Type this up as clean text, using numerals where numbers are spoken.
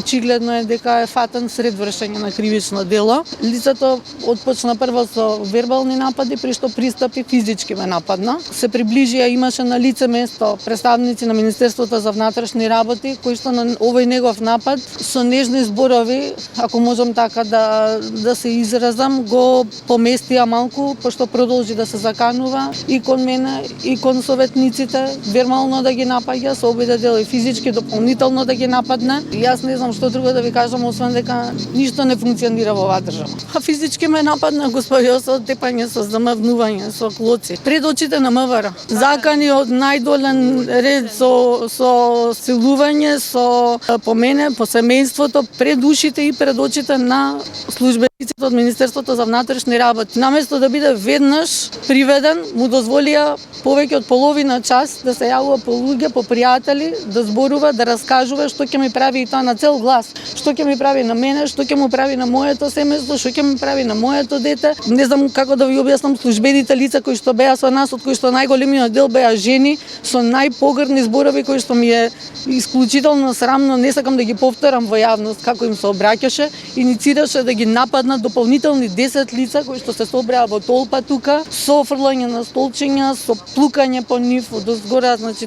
Очигледно е дека е фатен сред вршење на кривично дело. Лицето отпочна прво со вербални напади, при што пристапи физички ме нападна. Се приближија, имаше на лице место представници на Министерството за внатрешни работи, кои што на овој негов напад со нежни зборови, ако можам така да се изразам, го поместија малку, пошто продолжи да се заканува и кон мене и кон советниците, вербално да ги напаѓа, со обиде дел и физички дополнително да ги нападне. И јас не знам што друго да ви кажам, освен дека ништо не функционира во оваа држава. А физички ме нападна господјо со тепање, со замавнување, со клоци. Пред очите на МВР. Закани од најдолен ред со силување, со по мене, по семејството, пред ушите и пред очите на службениците од Министерството за внатрешни работи. Наместо да биде веднаш приведен, му дозволија повеќе од половина час да се јавува по луѓе, по пријатели, да зборува, да раскажува што ќе ми прави и тоа на цел глас. Што ќе ми прави на мене, што ќе му прави на моето семејство, што ќе ми прави на моето дете. Не знам како да ви објаснам, службените лица кои што беа со нас, од кои што најголемиот дел беа жени, со најпогрдни зборови кои што ми е исклучително срамно, не сакам да ги повторам во јавност како им се обраќаше, иницираше да ги нападнат дополнителни 10 лица кои што се собраа во толпа тука, со фрлање на столчиња, со плукање по нив од озгора, значи